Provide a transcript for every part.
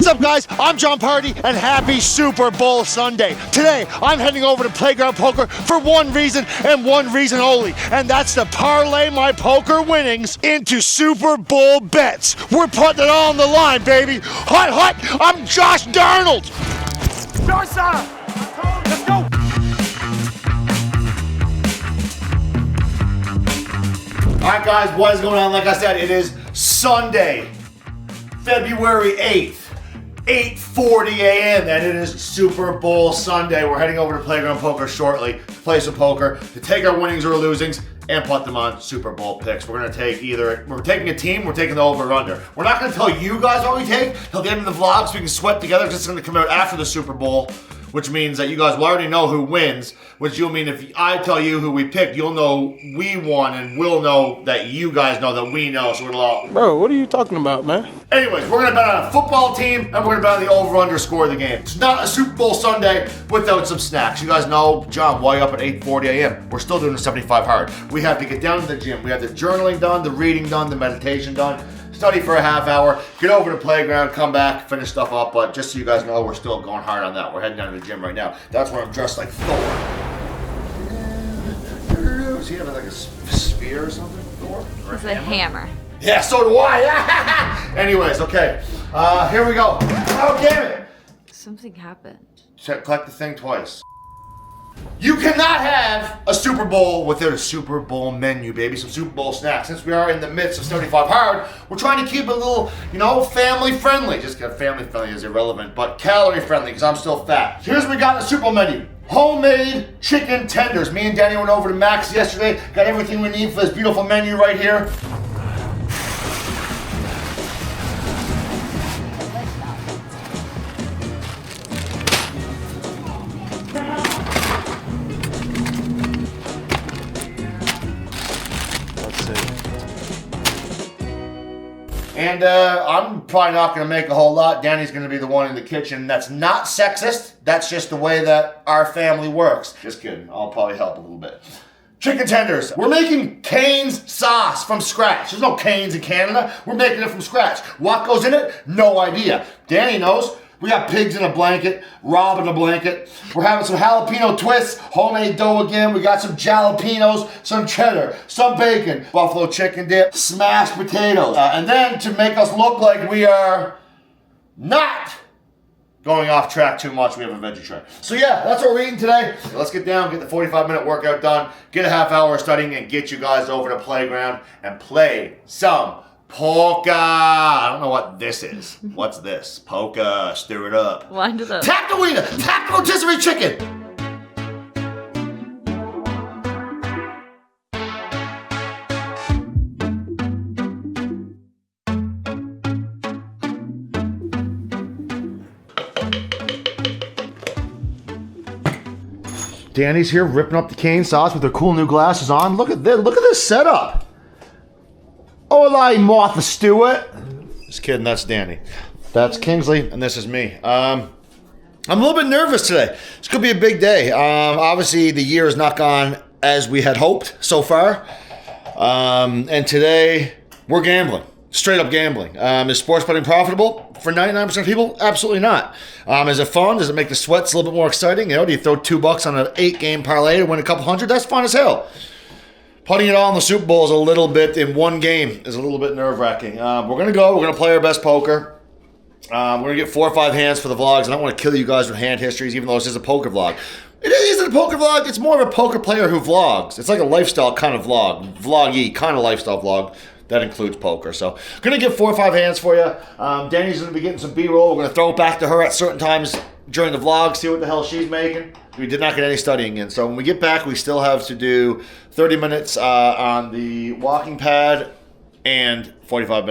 What's up, guys? I'm John Pardy, and happy Super Bowl Sunday. Today, I'm heading over to Playground Poker for one reason and one reason only, and that's to parlay my poker winnings into Super Bowl bets. We're putting it all on the line, baby. Hot, hot, I'm Josh Darnold. Sir, sir. Let's go. All right, guys, what is going on? Like I said, it is Sunday, February 8th. 8:40 a.m. and it is Super Bowl Sunday. We're heading over to Playground Poker shortly to play some poker, to take our winnings or losings and put them on Super Bowl picks. We're gonna take we're taking a team, we're taking the over or under. We're not gonna tell you guys what we take till the end of the vlog so we can sweat together because it's gonna come out after the Super Bowl, which means that you guys will already know who wins, which you'll mean if I tell you who we picked, you'll know we won and we'll know that you guys know that we know, so it'll all... Bro, what are you talking about, man? Anyways, we're gonna bet on a football team and we're gonna bet on the over-under score of the game. It's not a Super Bowl Sunday without some snacks. You guys know, John, why up at 8:40 a.m.? We're still doing the 75 hard. We have to get down to the gym. We have the journaling done, the reading done, the meditation done, study for a half hour, get over to the playground, come back, finish stuff up. But just so you guys know, we're still going hard on that. We're heading down to the gym right now. That's where I'm dressed like Thor. Does he have like a spear or something, Thor? It's a hammer. Yeah, so do I. Anyways, okay. Here we go. Oh, damn it. Something happened. Collect the thing twice. You cannot have a Super Bowl without a Super Bowl menu, baby. Some Super Bowl snacks. Since we are in the midst of 75 hard, we're trying to keep it a little, family friendly. Just family friendly is irrelevant, but calorie friendly because I'm still fat. Here's what we got in the Super Bowl menu. Homemade chicken tenders. Me and Danny went over to Max yesterday. Got everything we need for this beautiful menu right here. And I'm probably not going to make a whole lot. Danny's going to be the one in the kitchen. That's not sexist. That's just the way that our family works. Just kidding. I'll probably help a little bit. Chicken tenders. We're making Cane's sauce from scratch. There's no Cane's in Canada. We're making it from scratch. What goes in it? No idea. Danny knows. We got pigs in a blanket, Rob in a blanket. We're having some jalapeno twists, homemade dough again. We got some jalapenos, some cheddar, some bacon, buffalo chicken dip, smashed potatoes. And then to make us look like we are not going off track too much, we have a veggie tray. So yeah, that's what we're eating today. Let's get down, get the 45-minute workout done, get a half hour of studying, and get you guys over to Playground and play some poker. I don't know what this is. What's this? Poker. Stir it up. Wind it up. Tap the wiener. Tap the rotisserie chicken. Danny's here ripping up the cane sauce with her cool new glasses on. Look at this. Look at this setup. Hola, Martha Stewart. Just kidding, that's Danny. That's Kingsley, and this is me. I'm a little bit nervous today. It's going to be a big day. Obviously, the year has not gone as we had hoped so far. And today, we're gambling. Straight up gambling. Is sports betting profitable for 99% of people? Absolutely not. Is it fun? Does it make the sweats a little bit more exciting? Do you throw $2 on an 8-game parlay to win a couple hundred? That's fun as hell. Putting it all in the Super Bowl is a little bit, in one game, is a little bit nerve-wracking. We're going to play our best poker. We're going to get 4 or 5 hands for the vlogs. I don't want to kill you guys with hand histories, even though this is a poker vlog. It isn't a poker vlog. It's more of a poker player who vlogs. It's like a lifestyle kind of vlog. Vlog-y kind of lifestyle vlog. That includes poker. So, going to get 4 or 5 hands for you. Danny's going to be getting some B-roll. We're going to throw it back to her at certain times during the vlog, see what the hell she's making. We did not get any studying in. So when we get back, we still have to do 30 minutes on the walking pad and 45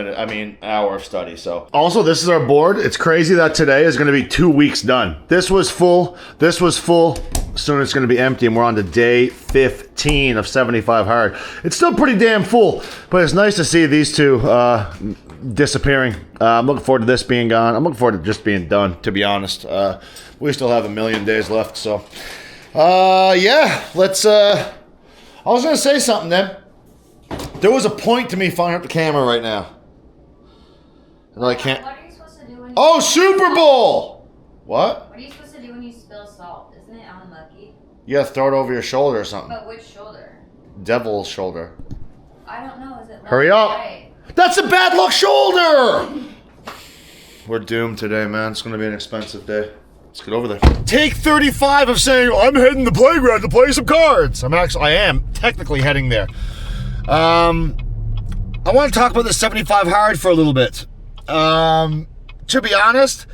hour of study. So also, this is our board. It's crazy that today is going to be 2 weeks done. This was full. This was full. Soon it's going to be empty, and we're on to day 15 of 75 hard. It's still pretty damn full, but it's nice to see these two disappearing. I'm looking forward to this being gone. I'm looking forward to just being done, to be honest. We still have a million days left, so yeah, let's I was going to say something then. There was a point to me firing up the camera right now. And I can't. What are you supposed to do when Oh, Super Bowl! What? What are you supposed to do when you spill salt? Isn't it unlucky? You gotta throw it over your shoulder or something. But which shoulder? Devil's shoulder. I don't know. Is it left Hurry or up! right? That's a bad luck shoulder! We're doomed today, man. It's gonna be an expensive day. Let's get over there. Take 35 of saying, I'm heading to the playground to play some cards. I am technically heading there. I want to talk about the 75 hard for a little bit. To be honest,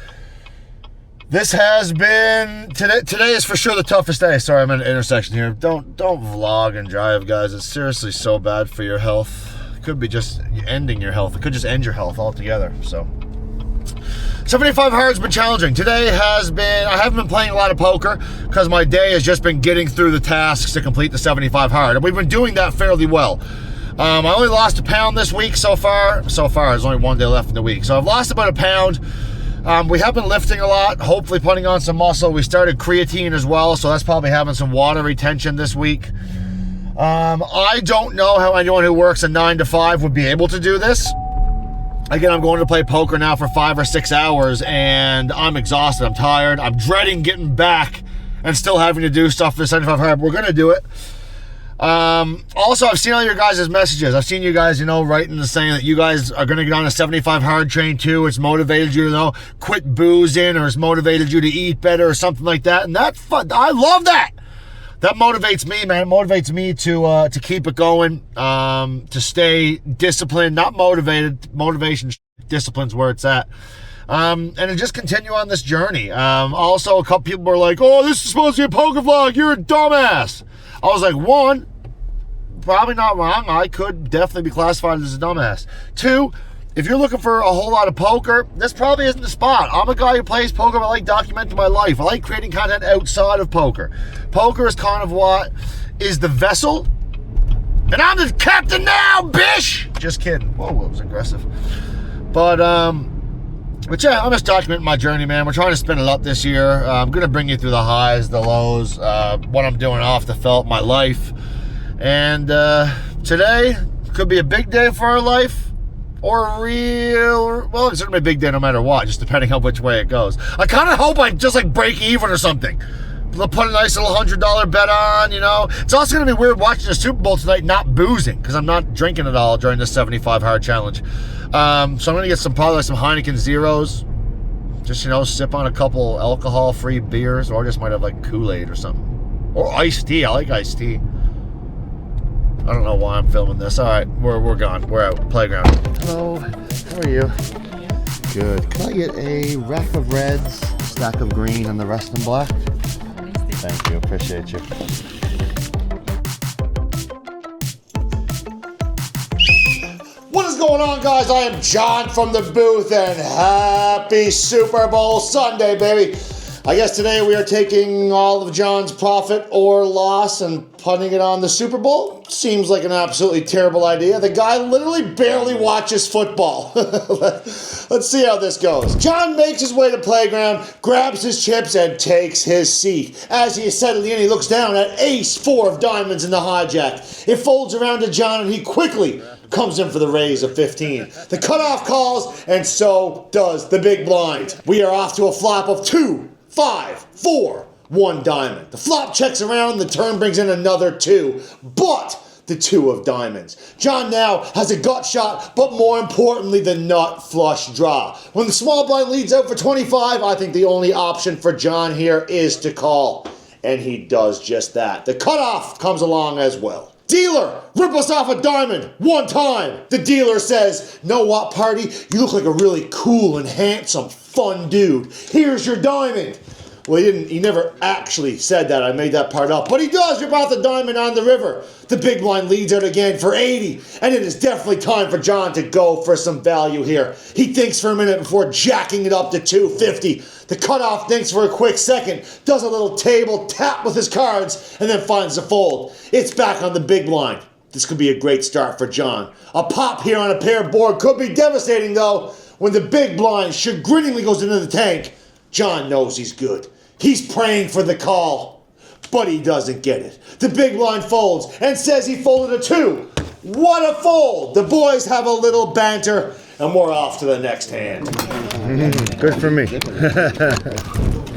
this has been, today is for sure the toughest day. Sorry, I'm at an intersection here. Don't vlog and drive, guys. It's seriously so bad for your health. It could be just ending your health. It could just end your health altogether, so. 75 hard's been challenging. Today has been, I haven't been playing a lot of poker because my day has just been getting through the tasks to complete the 75 hard. And we've been doing that fairly well. I only lost a pound this week so far. There's only one day left in the week. So I've lost about a pound. We have been lifting a lot, hopefully putting on some muscle. We started creatine as well, so that's probably having some water retention this week. I don't know how anyone who works a 9 to 5 would be able to do this. Again, I'm going to play poker now for 5 or 6 hours, and I'm exhausted. I'm tired. I'm dreading getting back and still having to do stuff for the 75 hard. We're going to do it. Also, I've seen all your guys' messages. I've seen you guys, writing and saying that you guys are going to get on a 75 hard train too. It's motivated you to, quit boozing, or it's motivated you to eat better or something like that. And that's fun. I love that. That motivates me, man. It motivates me to keep it going, to stay disciplined, not motivated. Motivation, discipline's where it's at. And to just continue on this journey. Also, a couple people were like, oh, this is supposed to be a poker vlog. You're a dumbass. I was like, 1, probably not wrong. I could definitely be classified as a dumbass. 2, if you're looking for a whole lot of poker, this probably isn't the spot. I'm a guy who plays poker. I like documenting my life. I like creating content outside of poker. Poker is kind of what is the vessel. And I'm the captain now, bish! Just kidding. Whoa, that was aggressive. But yeah, I'm just documenting my journey, man. We're trying to spin it up this year. I'm going to bring you through the highs, the lows, what I'm doing off the felt, my life. And today could be a big day for our life. Or a well, it's going to be a big day no matter what, just depending on which way it goes. I kind of hope I just break even or something. Put a nice little $100 bet on, It's also going to be weird watching the Super Bowl tonight not boozing, because I'm not drinking at all during this 75 hard challenge. So I'm going to get probably some Heineken Zeros. Just, sip on a couple alcohol-free beers, or just might have Kool-Aid or something. Or iced tea. I like iced tea. I don't know why I'm filming this. All right, we're gone. We're out. Playground. Hello. How are you? Good. Can I get a rack of reds, a stack of green, and the rest in black? Thank you. Appreciate you. What is going on, guys? I am John from the booth, and happy Super Bowl Sunday, baby. I guess today we are taking all of John's profit or loss and putting it on the Super Bowl. Seems like an absolutely terrible idea. The guy literally barely watches football. Let's see how this goes. John makes his way to playground, grabs his chips, and takes his seat. As he is settling in, he looks down at ace 4 of diamonds in the hijack. It folds around to John, and he quickly comes in for the raise of 15. The cutoff calls, and so does the big blind. We are off to a flop of 2, 5, 4, 1 diamond. The flop checks around, the turn brings in another 2, but the 2 of diamonds. John now has a gut shot, but more importantly, the nut flush draw. When the small blind leads out for 25, I think the only option for John here is to call. And he does just that. The cutoff comes along as well. Dealer, rip us off a diamond 1 time. The dealer says, know what, party? You look like a really cool and handsome, fun dude. Here's your diamond. Well, he never actually said that. I made that part up. But he does rip out the diamond on the river. The big blind leads out again for 80. And it is definitely time for John to go for some value here. He thinks for a minute before jacking it up to 250. The cutoff thinks for a quick second, does a little table tap with his cards, and then finds the fold. It's back on the big blind. This could be a great start for John. A pop here on a pair board could be devastating, though. When the big blind chagriningly goes into the tank, John knows he's good. He's praying for the call, but he doesn't get it. The big blind folds and says he folded a 2. What a fold! The boys have a little banter, and we're off to the next hand. Good for me.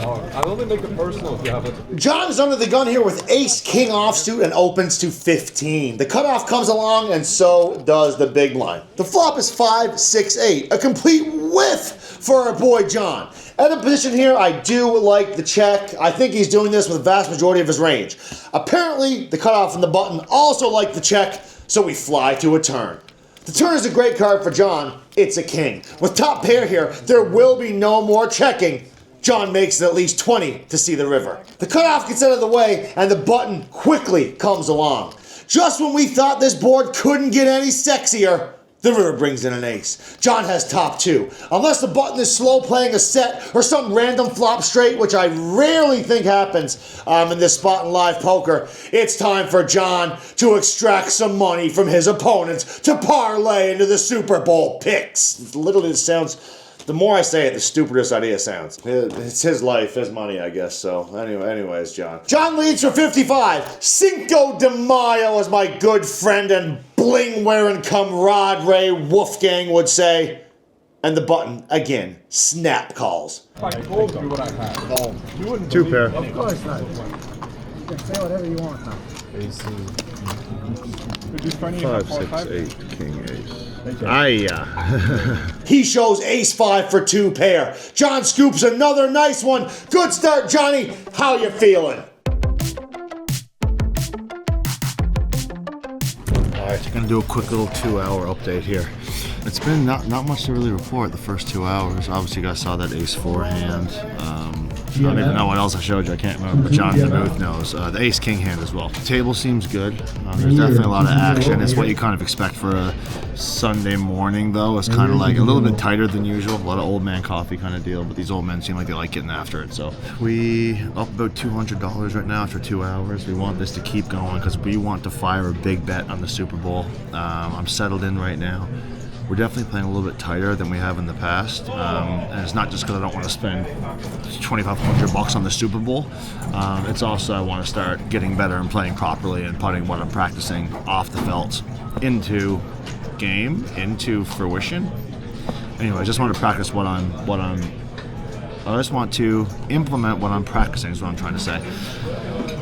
I'll only make it personal if you have it. John is under the gun here with ace-king offsuit and opens to 15. The cutoff comes along, and so does the big blind. The flop is 5, 6, 8. A complete whiff for our boy John. At a position here, I do like the check. I think he's doing this with the vast majority of his range. Apparently, the cutoff and the button also like the check, so we fly to a turn. The turn is a great card for John. It's a king. With top pair here, there will be no more checking. John makes it at least 20 to see the river. The cutoff gets out of the way, and the button quickly comes along. Just when we thought this board couldn't get any sexier, the river brings in an ace. John has top 2. Unless the button is slow playing a set or some random flop straight, which I rarely think happens in this spot in live poker, it's time for John to extract some money from his opponents to parlay into the Super Bowl picks. Literally, it sounds... The more I say it, the stupidest idea sounds. It's his life, his money, I guess. So, anyways, John. John leads for 55. Cinco de Mayo, as my good friend and bling-wearing comrade Wolfgang would say. And the button, again, snap calls. If I told you what I had, you wouldn't Two believe pair. it. Of course not. You can say whatever you want now. Would you find 5, 6, 8, king, ace. Aye. He shows ace-5 for 2 pair. John scoops another nice one. Good start, Johnny. How you feeling? Alright, gonna do a quick little 2-hour update here. It's been not much to really report the first 2 hours. Obviously, you guys saw that ace-4 hand. I don't even know what else I showed you. I can't remember, but John in the booth knows. The ace-king hand as well. The table seems good. There's definitely a lot of action. It's what you kind of expect for a Sunday morning, though. It's kind of like a little bit tighter than usual. A lot of old man coffee kind of deal, but these old men seem like they like getting after it. So we up about $200 right now after 2 hours. We want this to keep going because we want to fire a big bet on the Super Bowl. I'm settled in right now. We're definitely playing a little bit tighter than we have in the past, and it's not just because I don't want to spend $2,500 on the Super Bowl. It's also I want to start getting better and playing properly and putting what I'm practicing off the felt into game, into fruition. Anyway, I just want to practice I just want to implement what I'm practicing is what I'm trying to say.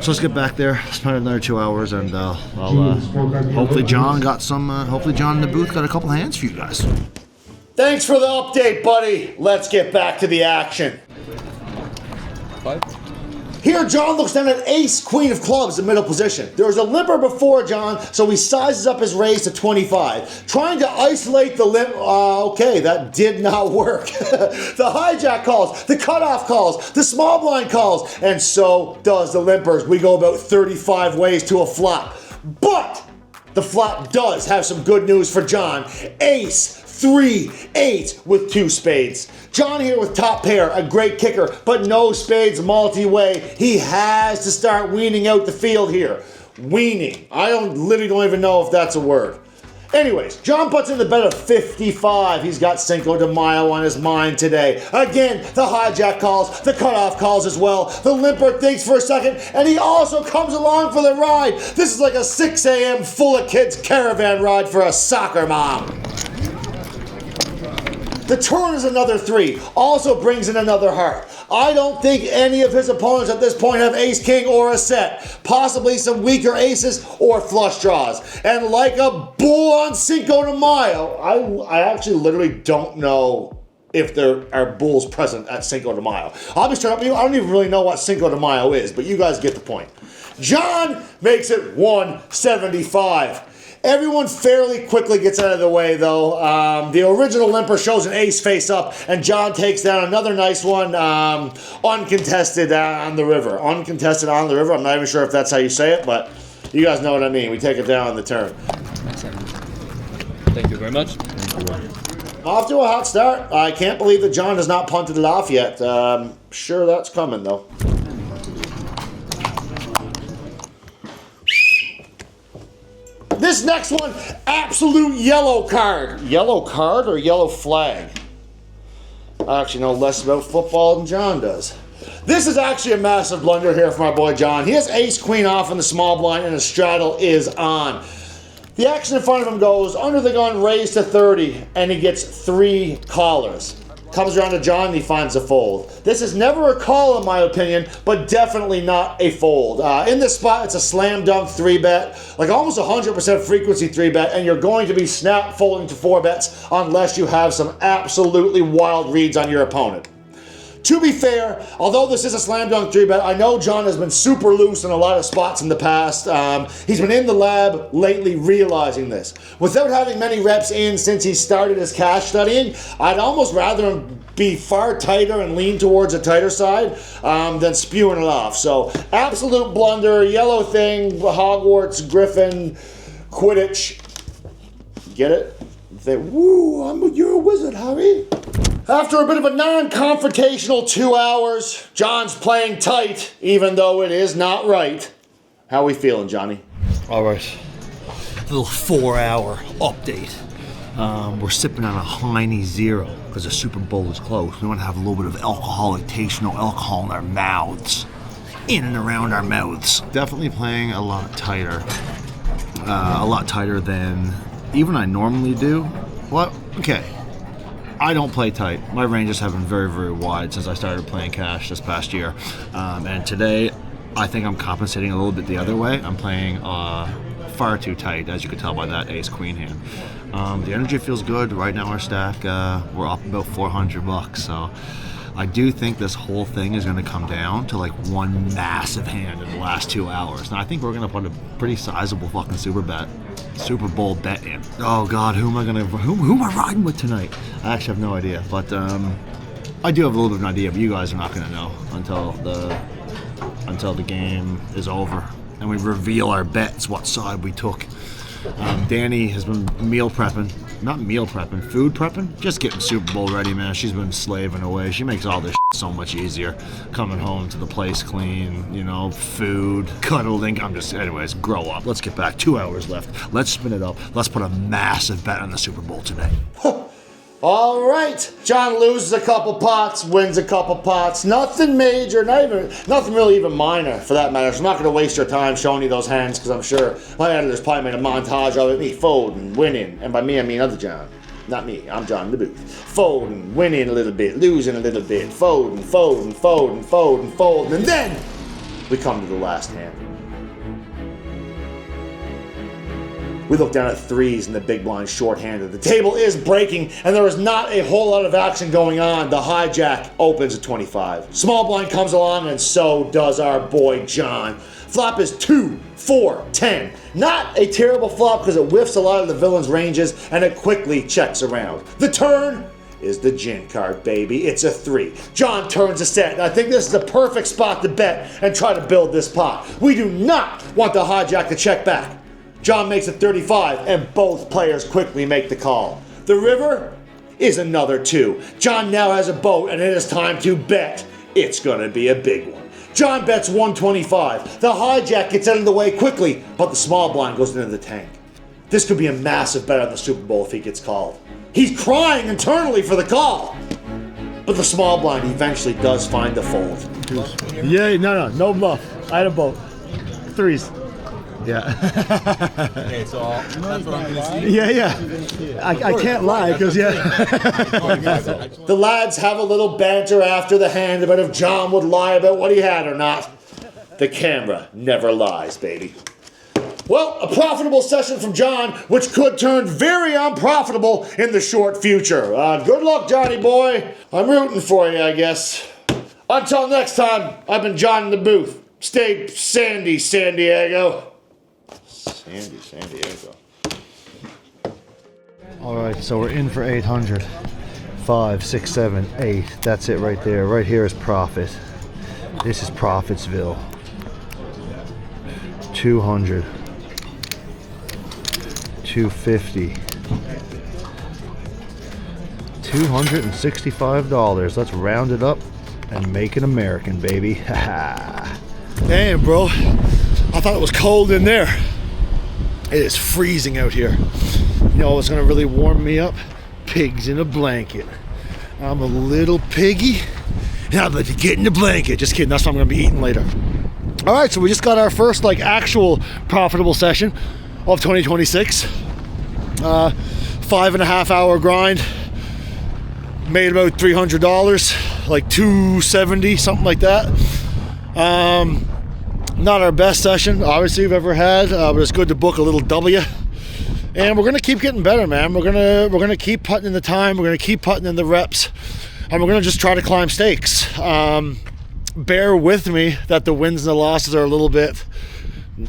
So let's get back there, spend another 2 hours, and hopefully John in the booth got a couple hands for you guys. Thanks for the update, buddy. Let's get back to the action. 5? Here, John looks down at ace, queen of clubs in middle position. There was a limper before John, so he sizes up his raise to 25. Trying to isolate the limp. Okay, that did not work. The hijack calls, the cutoff calls, the small blind calls, and so does the limpers. We go about 35 ways to a flop. But the flop does have some good news for John. Ace, 3, 8 with 2 spades. John here with top pair, a great kicker, but no spades multi-way. He has to start weaning out the field here. Weaning. I literally don't even know if that's a word. Anyways, John puts in the bet of 55. He's got Cinco de Mayo on his mind today. Again, the hijack calls, the cutoff calls as well. The limper thinks for a second, and he also comes along for the ride. This is like a 6 a.m. full of kids caravan ride for a soccer mom. The turn is another 3, also brings in another heart. I don't think any of his opponents at this point have ace-king or a set. Possibly some weaker aces or flush draws. And like a bull on Cinco de Mayo, I actually literally don't know if there are bulls present at Cinco de Mayo. I'll be straight up with you, I don't even really know what Cinco de Mayo is, but you guys get the point. John makes it 175. Everyone fairly quickly gets out of the way, though. The original limper shows an ace face up, and John takes down another nice one, uncontested on the river. Uncontested on the river. I'm not even sure if that's how you say it, but you guys know what I mean. We take it down on the turn. Thank you very much. Off to a hot start. I can't believe that John has not punted it off yet. Sure that's coming, though. This next one, absolute yellow card. Yellow card or yellow flag? I actually know less about football than John does. This is actually a massive blunder here for my boy John. He has ace-queen off in the small blind and his straddle is on. The action in front of him goes under the gun, raised to 30, and he gets 3 callers. Comes around to John and he finds a fold. This is never a call in my opinion, but definitely not a fold. In this spot, it's a slam dunk 3-bet, like almost 100% frequency 3-bet, and you're going to be snap folding to 4-bets unless you have some absolutely wild reads on your opponent. To be fair, although this is a slam dunk 3-bet, I know John has been super loose in a lot of spots in the past. He's been in the lab lately realizing this. Without having many reps in since he started his cash studying, I'd almost rather him be far tighter and lean towards a tighter side than spewing it off. So, absolute blunder, yellow thing, Hogwarts, Griffin, Quidditch. Get it? Say, woo, you're a wizard, Harry. After a bit of a non-confrontational 2 hours, John's playing tight, even though it is not right. How we feeling, Johnny? All right. Little 4-hour update. We're sipping on a Heine Zero because the Super Bowl is close. We want to have a little bit of alcoholic taste, no alcohol in our mouths. In and around our mouths. Definitely playing a lot tighter. A lot tighter than even I normally do. What? Okay. I don't play tight. My ranges have been very, very wide since I started playing cash this past year. And today, I think I'm compensating a little bit the other way. I'm playing far too tight, as you can tell by that ace-queen hand. The energy feels good. Right now our stack, we're up about $400, so I do think this whole thing is going to come down to like one massive hand in the last 2 hours. Now I think we're going to put a pretty sizable fucking Super Bowl bet in. Oh God, who am I riding with tonight? I actually have no idea, but I do have a little bit of an idea, but you guys are not going to know until the game is over and we reveal our bets, what side we took. Danny has been food prepping, just getting Super Bowl ready, man. She's been slaving away. She makes all this so much easier. Coming home to the place clean, food, cuddling. Anyways, grow up. Let's get back. 2 hours left. Let's spin it up. Let's put a massive bet on the Super Bowl today. All right, John loses a couple pots, wins a couple pots. Nothing major, nothing really even minor for that matter. So I'm not going to waste your time showing you those hands because I'm sure my editor's probably made a montage of it, me folding, winning, and by me I mean other John. Not me, I'm John in the booth. Folding, winning a little bit, losing a little bit, folding, and then we come to the last hand. We look down at 3s and the big blind short-handed. The table is breaking and there is not a whole lot of action going on. The hijack opens at 25. Small blind comes along and so does our boy John. Flop is 2, 4, 10. Not a terrible flop because it whiffs a lot of the villain's ranges and it quickly checks around. The turn is the gin card, baby. It's a 3. John turns a set, and I think this is the perfect spot to bet and try to build this pot. We do not want the hijack to check back. John makes it 35, and both players quickly make the call. The river is another 2. John now has a boat, and it is time to bet. It's gonna be a big one. John bets 125. The hijack gets out of the way quickly, but the small blind goes into the tank. This could be a massive bet on the Super Bowl if he gets called. He's crying internally for the call. But the small blind eventually does find the fold. Yeah, no bluff. I had a boat. 3s. Yeah. Okay, so that's what I'm gonna see. Yeah. I can't lie because The lads have a little banter after the hand about if John would lie about what he had or not. The camera never lies, baby. Well, a profitable session from John, which could turn very unprofitable in the short future. Good luck, Johnny boy. I'm rooting for you, I guess. Until next time, I've been John in the booth. Stay sandy, San Diego. San Diego. All right, so we're in for 800. 5, 6, 7, 8. That's it right there. Right here is profit. This is Profitsville. 200. 250. $265. Let's round it up and make it American, baby. Damn, bro. I thought it was cold in there. It is freezing out here. You know what's gonna really warm me up? Pigs in a blanket. I'm a little piggy, and I'd like to get in the blanket. Just kidding, that's what I'm gonna be eating later. All right, so we just got our first actual profitable session. of 2026. 5.5 hour grind. Made about $300, like $270, something like that. Not our best session, obviously, we've ever had, but it's good to book a little W. And we're gonna keep getting better, man. We're gonna keep putting in the time. We're gonna keep putting in the reps, and we're gonna just try to climb stakes. Bear with me that the wins and the losses are a little bit,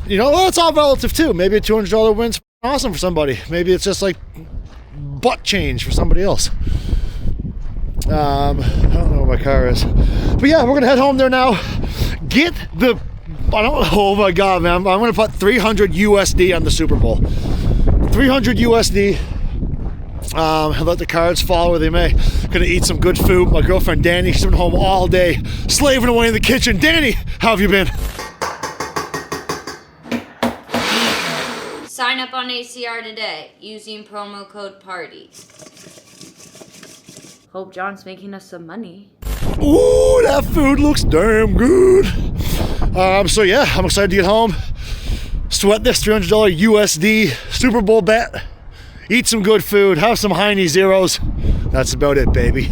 well, it's all relative too. Maybe a $200 win's awesome for somebody. Maybe it's just like butt change for somebody else. I don't know where my car is, but yeah, we're gonna head home there now. Oh my god, man, I'm gonna put 300 USD on the Super Bowl. 300 USD. Let the cards fall where they may. Gonna eat some good food. My girlfriend Danny, she's been home all day, slaving away in the kitchen. Danny, how have you been? Sign up on ACR today using promo code PARTY. Hope John's making us some money. Ooh, that food looks damn good. So yeah, I'm excited to get home. Sweat this $300 USD Super Bowl bet. Eat some good food. Have some Heine Zeros. That's about it, baby.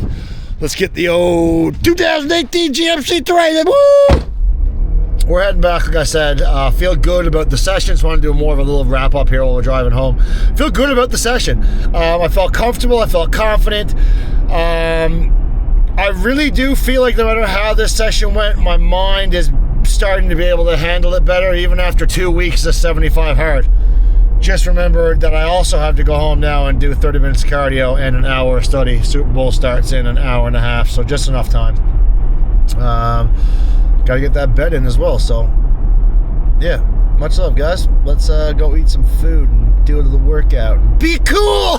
Let's get the old 2018 GMC3. Woo! We're heading back, like I said. Feel good about the session. Just want to do more of a little wrap up here while we're driving home. Feel good about the session. I felt comfortable. I felt confident. I really do feel like no matter how this session went, my mind is starting to be able to handle it better even after 2 weeks of 75 hard. Just remember that I also have to go home now and do 30 minutes of cardio and an hour of study. Super Bowl starts in an hour and a half, so just enough time. Got to get that bet in as well, so yeah, much love, guys. Let's go eat some food and do a little workout. Be cool!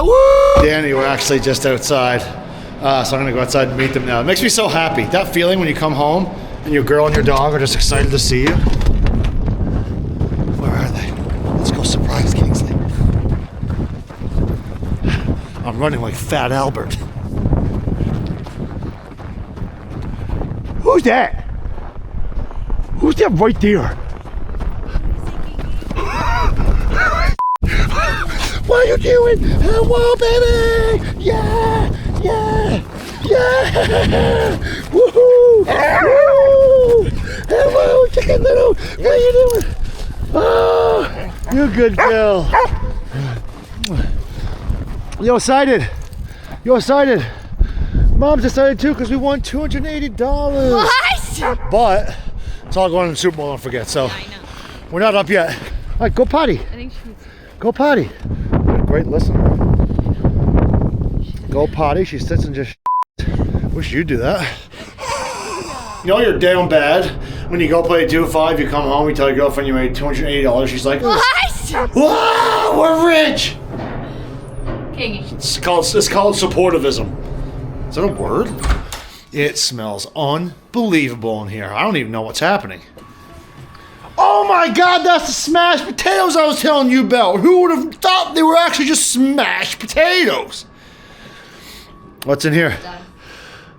Woo! Danny, we're actually just outside, so I'm gonna go outside and meet them now. It makes me so happy. That feeling when you come home and your girl and your dog are just excited to see you. Where are they? Let's go surprise Kingsley. I'm running like Fat Albert. Who's that? Who's that right there? What are you doing? Hello, baby! Yeah! Yeah! Yeah! Woohoo! Woo! Hello, chicken little! What are you doing? Oh, you good girl. You excited? You excited? Mom's excited too because we won $280. What? But it's all going in the Super Bowl, don't forget. So I know. we're not up yet. All right, go potty. I think she's... Go potty. You're a great listener. Go potty. She sits and just wish you'd do that. You know you're down bad when you go play 2-5, you come home, you tell your girlfriend you made $280. She's like, What? whoa, we're rich. King. It's called supportivism. Is that a word? It smells unbelievable in here. I don't even know what's happening. Oh my god, that's the smashed potatoes I was telling you about. Who would have thought they were actually just smashed potatoes? What's in here? Done.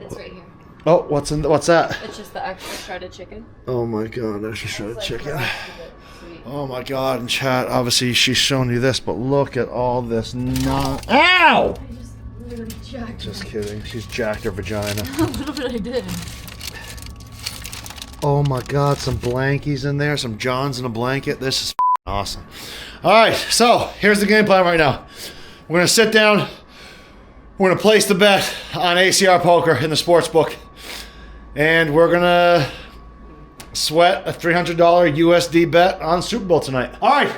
It's right here. Oh, what's that? It's just the extra shredded chicken. Oh my god, extra shredded It's like chicken. the rest of it, sweet. Oh my god, in chat, obviously she's showing you this, but look at all this Ow! I just literally jacked Just kidding, she's jacked her vagina. a little bit. I did. Oh my god, some blankies in there, some Johns in a blanket. This is awesome. Alright, so here's the game plan right now. We're gonna sit down, we're gonna place the bet on ACR Poker in the sports book. And we're gonna sweat a $300 USD bet on Super Bowl tonight. All right,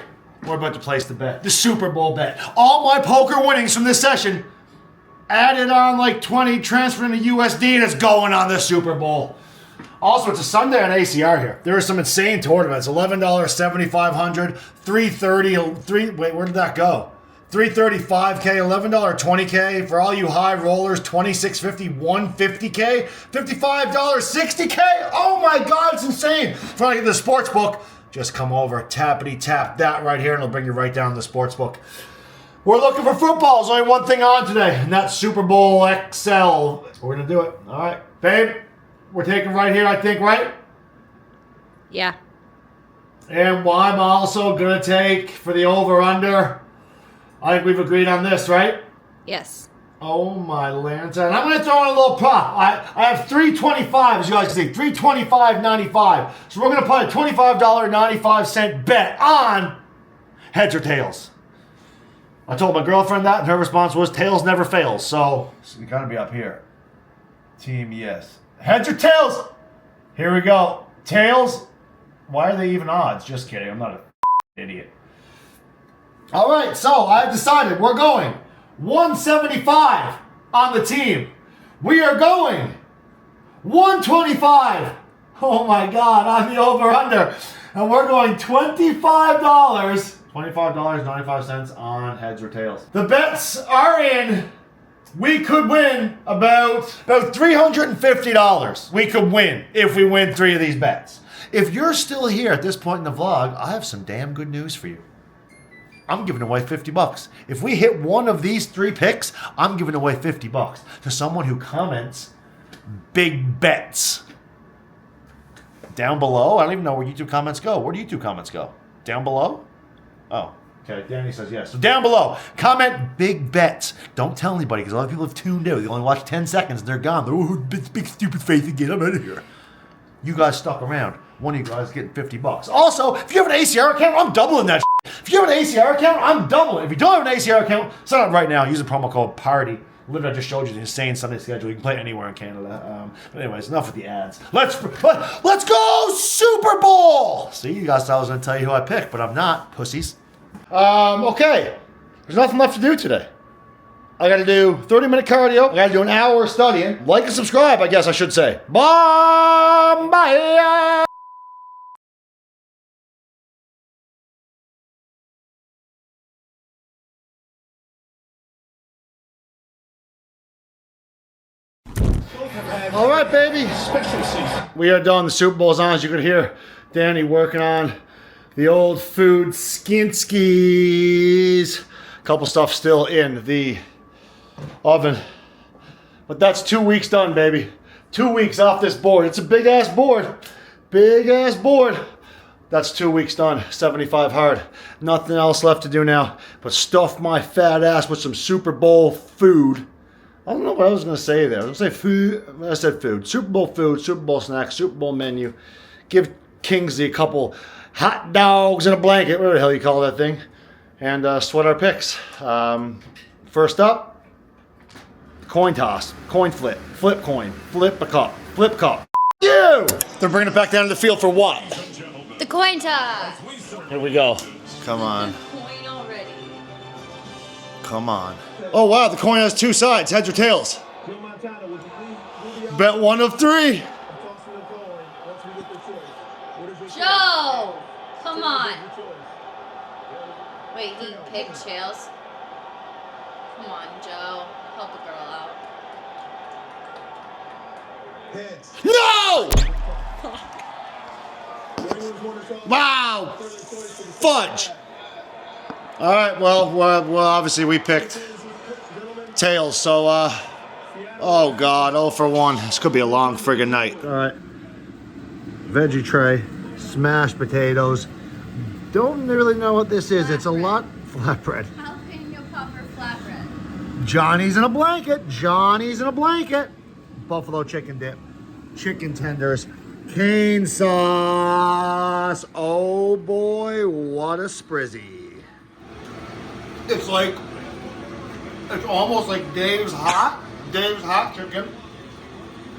we're about to place the bet, the Super Bowl bet. All my poker winnings from this session, added on like 20, transferred into USD, and it's going on the Super Bowl. Also, it's a Sunday on ACR here. There are some insane tournaments. $11, $7,500, $330, wait, where did that go? $335K, $11, $20K. For all you high rollers, $26.50, $150K, $55, $60K. Oh my God, it's insane. If you want to get the sports book, just come over, tappity tap that right here, and it'll bring you right down to the sports book. We're looking for football. There's only one thing on today, and that's Super Bowl XL. We're gonna do it. All right, babe, we're taking right here, I think, right? Yeah. And I'm also going to take for the over-under. I think we've agreed on this, right? Yes. Oh my lantern. I'm going to throw in a little prop. I have 325, as you guys can see. 325.95. So we're going to put a $25.95 bet on heads or tails. I told my girlfriend that, and her response was tails never fails. So we got to be up here. Team yes. Heads or tails? Here we go. Tails. Why are they even odds? Just kidding. I'm not an idiot. All right, so I've decided we're going 175 on the team. We are going 125. Oh my God, on the over-under. And we're going $25. $25.95 on heads or tails. The bets are in. We could win about $350. We could win if we win 3 of these bets. If you're still here at this point in the vlog, I have some damn good news for you. I'm giving away $50. If we hit one of these 3 picks, I'm giving away $50 to someone who comments big bets. Down below, I don't even know where YouTube comments go. Where do YouTube comments go? Down below? Oh, okay. Danny says yes. So down below, comment big bets. Don't tell anybody because a lot of people have tuned out. They only watch 10 seconds and they're gone. They're, oh, big stupid face again. I'm out of here. You guys stuck around. One of you guys getting $50. Also, if you have an ACR account, I'm doubling that shit. If you have an ACR account, I'm doubling. If you don't have an ACR account, sign up right now. Use the promo code PARTY. Literally, I just showed you the insane Sunday schedule. You can play anywhere in Canada. But anyways, enough with the ads. Let's go Super Bowl! See, you guys thought I was going to tell you who I picked, but I'm not, pussies. Okay. There's nothing left to do today. I got to do 30-minute cardio. I got to do an hour of studying. Like and subscribe, I guess I should say. Bye! All right, baby. We are done. The Super Bowl's on, as you could hear Danny working on the old food skinskies. Couple stuff still in the oven. But that's 2 weeks done, baby. 2 weeks off this board. It's a big-ass board. Big-ass board. That's 2 weeks done. 75 hard. Nothing else left to do now but stuff my fat ass with some Super Bowl food. I don't know what I was going to say there. I was going to say food. I said food. Super Bowl food, Super Bowl snacks, Super Bowl menu. Give Kingsley a couple hot dogs and a blanket, whatever the hell you call that thing. And sweat our picks. First up, coin toss, coin flip, flip coin, flip a cup, flip cup. You! They're bringing it back down to the field for what? The coin toss. Here we go. Come on. Coin already. Come on. Oh wow, the coin has 2 sides, heads or tails. Bet 1 of 3. Joe! Come on. Wait, he picked tails? Come on, Joe. Help a girl out. No! Wow! Fudge! Alright, well, obviously we picked tails, so, oh God, 0 for 1. This could be a long friggin' night. Alright. Veggie tray, smashed potatoes. Don't really know what this is. It's a lot flatbread. Jalapeno popper flatbread. Johnny's in a blanket. Johnny's in a blanket. Buffalo chicken dip. Chicken tenders. Cane sauce. Oh boy, what a sprizzy. It's almost like Dave's Hot Chicken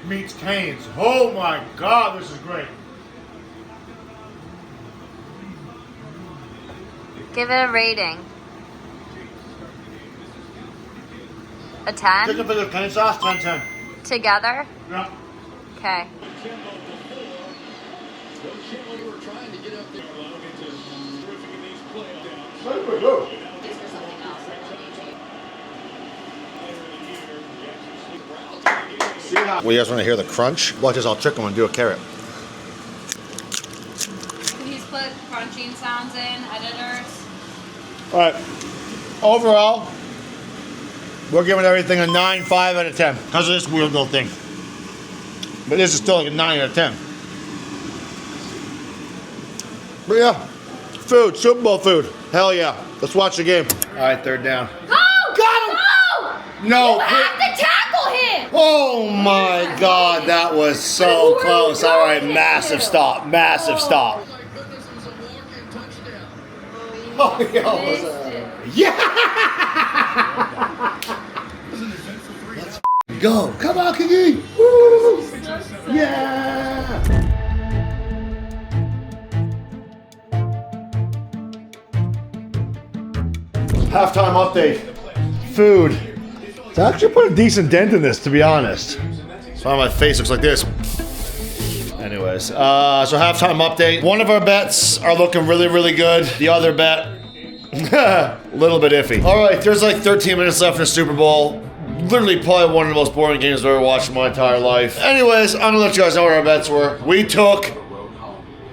meets Cane's. Oh my God, this is great. Give it a rating. A 10? Chicken finger cane sauce, 10-10. Together? Yeah. Okay. Super good. Well, you guys want to hear the crunch? Watch this, I'll trick them and do a carrot. Please put crunching sounds in, editors. All right. Overall, we're giving everything a 9.5 out of 10 because of this weird little thing. But this is still like a 9 out of 10. But yeah, food, Super Bowl food. Hell yeah. Let's watch the game. All right, third down. Go! Got him! Go! No. You have to tackle him! Oh my God, that was so close. All right, massive stop, massive stop. Oh, he almost yeah! Let's go. Come on, Kingy. Woo! Yeah! Halftime update. Food. It's actually put a decent dent in this, to be honest. So my face looks like this. Anyways, so halftime update. One of our bets are looking really, really good. The other bet, a little bit iffy. All right, there's like 13 minutes left in the Super Bowl. Literally probably one of the most boring games I've ever watched in my entire life. Anyways, I'm gonna let you guys know what our bets were. We took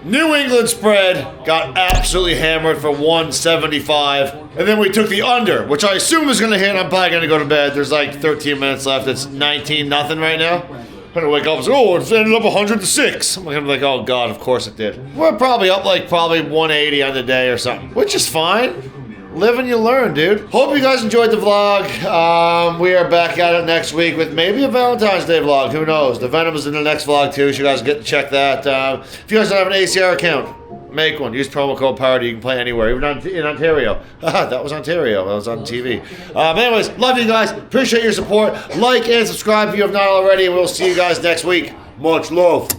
New England spread, got absolutely hammered for 175. And then we took the under, which I assume is gonna hit. I'm probably gonna go to bed. There's like 13 minutes left. It's 19-0 right now. I'm gonna wake up and say, oh, it ended up 100-6. I'm gonna be like, oh God, of course it did. We're probably up like probably 180 on the day or something, which is fine. Live and you learn, dude. Hope you guys enjoyed the vlog. We are back at it next week with maybe a Valentine's Day vlog. Who knows? The Venom is in the next vlog too, so you guys get to check that. If you guys don't have an ACR account, make one. Use promo code PARTY. You can play anywhere, even in Ontario. That was Ontario. That was on TV. But anyways, love you guys. Appreciate your support. Like and subscribe if you have not already, and we'll see you guys next week. Much love.